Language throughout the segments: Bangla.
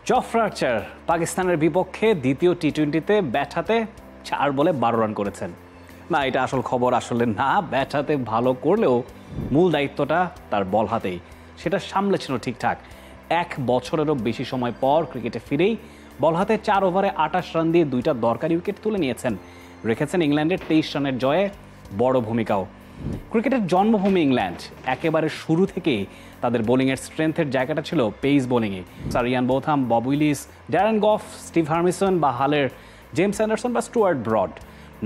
জফরা আর্চার পাকিস্তানের বিপক্ষে দ্বিতীয় টি-20-তে ব্যাট হাতে 4 বলে 12 রান করেছেন। না, এটা আসল খবর আসলে না। ব্যাট হাতে ভালো করলেও মূল দায়িত্বটা তার বল হাতেই, সেটা সামলেছিল ঠিকঠাক। 1 বছরেরও বেশি সময় পর ক্রিকেটে ফিরেই বল হাতে 4 ওভারে 28 রান দিয়ে 2টা দরকারি উইকেট তুলে নিয়েছেন, রেখেছেন ইংল্যান্ডের 23 রানের জয়ে বড় ভূমিকাও। ক্রিকেটের জন্মভূমি ইংল্যান্ড, একেবারে শুরু থেকেই তাদের বোলিংয়ের স্ট্রেংথের জায়গাটা ছিল পেস বোলিংয়ে। Sir Ian Botham, Bob Willis, Darren Gough, Steve Harmison বা হালের জেমস অ্যান্ডারসন বা স্টুয়ার্ট ব্রড,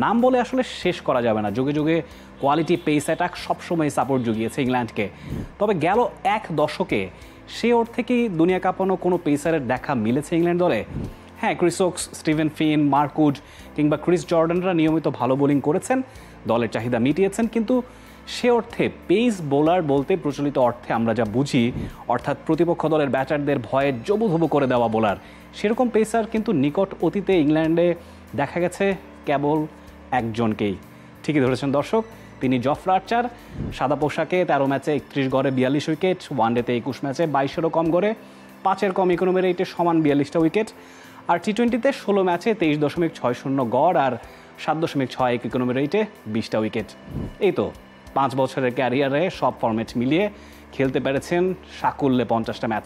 নাম বলে আসলে শেষ করা যাবে না। যুগে যুগে কোয়ালিটি পেস অ্যাটাক সবসময় সাপোর্ট জুগিয়েছে ইংল্যান্ডকে। তবে গেল 1 দশকে সে অর্থে কি দুনিয়া কাঁপানো কোনো পেসারের দেখা মিলেছে ইংল্যান্ড দলে? হ্যাঁ, ক্রিস ওকস, স্টিভেন ফিন, মার্ক উড কিংবা ক্রিস জর্ডানরা নিয়মিত ভালো বোলিং করেছেন, দলের চাহিদা মিটিয়েছেন, কিন্তু সে অর্থে পেস বোলার বলতে প্রচলিত অর্থে আমরা যা বুঝি, অর্থাৎ প্রতিপক্ষ দলের ব্যাটারদের ভয়ে জবুধবু করে দেওয়া বোলার, সেরকম পেসার কিন্তু নিকট অতীতে ইংল্যান্ডে দেখা গেছে কেবল একজনকেই। ঠিকই ধরেছেন দর্শক, তিনি জফরা আর্চার। সাদা পোশাকে 13 ম্যাচে 31 গড়ে 42 উইকেট, ওয়ানডেতে 21 ম্যাচে 22-এরও কম গড়ে 5-এর কম ইকোনমি রেটে সমান 42টা উইকেট, আর টি-20-তে 16 ম্যাচে 23.60 গড় আর 7.61 ইকোনমি রেটে 20টা উইকেট। এই তো 5 বছরের ক্যারিয়ারে সব ফরম্যাট মিলিয়ে খেলতে পেরেছেন সাকুল্যে 50টা ম্যাচ।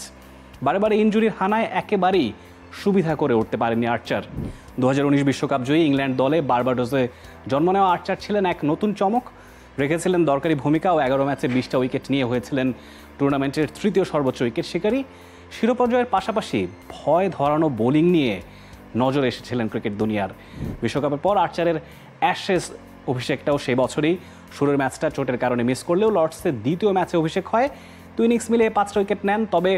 বারে বারে ইনজুরির হানায় একেবারেই সুবিধা করে উঠতে পারেনি আর্চার। 2019 বিশ্বকাপ জয়ী ইংল্যান্ড দলে বার্বাডোসে জন্ম নেওয়া আর্চার ছিলেন এক নতুন চমক, রেখেছিলেন দরকারি ভূমিকা ও 11 ম্যাচে 20টা উইকেট নিয়ে হয়েছিলেন টুর্নামেন্টের 3য় সর্বোচ্চ উইকেট শিকারী। শিরোপা জয়ের পাশাপাশি ভয় ধরানো বোলিং নিয়ে নজরে এসেছিলেন ক্রিকেট দুনিয়ার। বিশ্বকাপের পর আর্চারের অ্যাশেজ অভিষেকটাও সেই বছরই। শুরুর ম্যাচটা চোটের কারণে মিস করলেও লর্ডসের দ্বিতীয় ম্যাচে অভিষেক হয়, 2 ইনিংস মিলিয়ে 5টা উইকেট নেন। তবে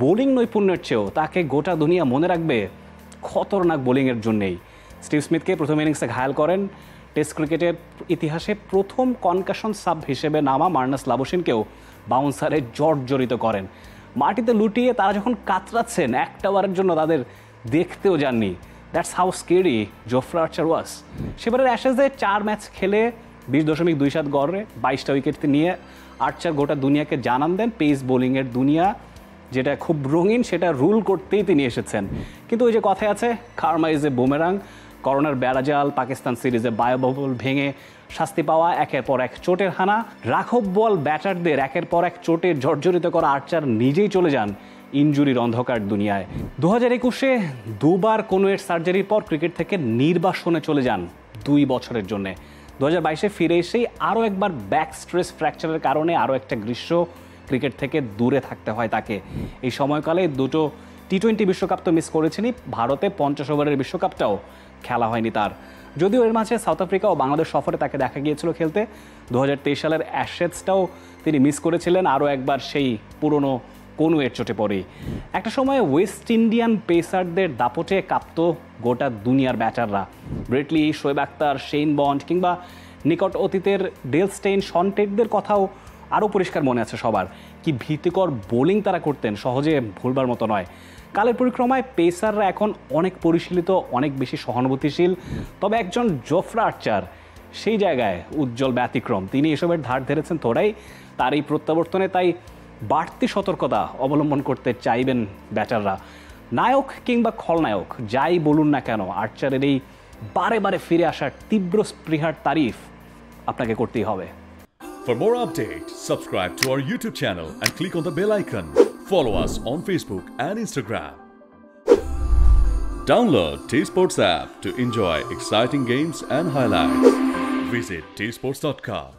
বোলিং নৈপুণ্যের চেয়েও তাকে গোটা দুনিয়া মনে রাখবে খতরনাক বোলিংয়ের জন্যেই। স্টিভ স্মিথকে প্রথম ইনিংসে ঘায়াল করেন। টেস্ট ক্রিকেটের ইতিহাসে প্রথম কনকাশন সাব হিসেবে নামা মার্নাস লাবুশিনকেও বাউন্সারে জর্জরিত করেন। মাটিতে লুটিয়ে তারা যখন কাতরাচ্ছেন, একটা বারের জন্য তাদের দেখতেও যাননি। That's how scary Jofra Archer was. সেবারের অ্যাশেজে 4 ম্যাচ খেলে 20.27 গড়ে 22টা উইকেট নিয়ে আর্চার গোটা দুনিয়াকে জানান দেন পেস বোলিংয়ের দুনিয়া যেটা খুব রঙিন সেটা রুল করতেই তিনি এসেছেন। কিন্তু ওই যে কথায় আছে, কার্মা ইজ এ বুমেরাং। করোনার বেড়াজাল, পাকিস্তান সিরিজে বায়োবল ভেঙে শাস্তি পাওয়া, একের পর এক চোটের হানা, রাঘব বল ব্যাটারদের একের পর এক চোটে জর্জরিত করা আর্চার নিজেই চলে যান ইনজুরির অন্ধকার দুনিয়ায়। 2021-এ 2বার কোনোয়ের সার্জারির পর ক্রিকেট থেকে নির্বাসনে চলে যান 2 বছরের জন্য। 2022-এ ফিরে এসেই আরও একবার ব্যাক স্ট্রেস ফ্র্যাকচারের কারণে আরও একটা গ্রীষ্ম ক্রিকেট থেকে দূরে থাকতে হয় তাকে। এই সময়কালে 2টো টি-20 বিশ্বকাপ তো মিস করেছেনই, ভারতে 50 ওভারের বিশ্বকাপটাও খেলা হয়নি তার। যদিও এর মাঝে সাউথ আফ্রিকা ও বাংলাদেশ সফরে তাকে দেখা গিয়েছিল খেলতে। 2023 সালের অ্যাশেজটাও তিনি মিস করেছিলেন আরও একবার সেই পুরনো কোনোয়ের চোটে পড়েই। একটা সময় ওয়েস্ট ইন্ডিয়ান পেসারদের দাপটে কাঁপত গোটা দুনিয়ার ব্যাটাররা। Brett Lee, Shoaib Akhtar, Shane Bond কিংবা নিকট অতীতের ডেল স্টেইন, শন টেটদের কথাও আরও পরিষ্কার মনে আছে সবার। কি ভীতিকর বোলিং তারা করতেন, সহজে ভুলবার মতো নয়। কালের পরিক্রমায় পেসাররা এখন অনেক পরিশীলিত, অনেক বেশি সহানুভূতিশীল। তবে একজন জফরা আর্চার সেই জায়গায় উজ্জ্বল ব্যতিক্রম। তিনি এসবের ধার ধরেছেন থোড়াই। তার এই প্রত্যাবর্তনে তাই বাড়তি সতর্কতা অবলম্বন করতে চাইবেন ব্যাটাররা। নায়ক কিংবা খলনায়ক যাই বলুন না কেন, আর্চারের এই বারে বারে ফিরে আসার তীব্র স্পৃহার তারিফ আপনাকে করতেই হবে। For more updates, subscribe to our YouTube channel and click on the bell icon. Follow us on Facebook and Instagram. Download T-Sports app to enjoy exciting games and highlights. Visit tsports.com.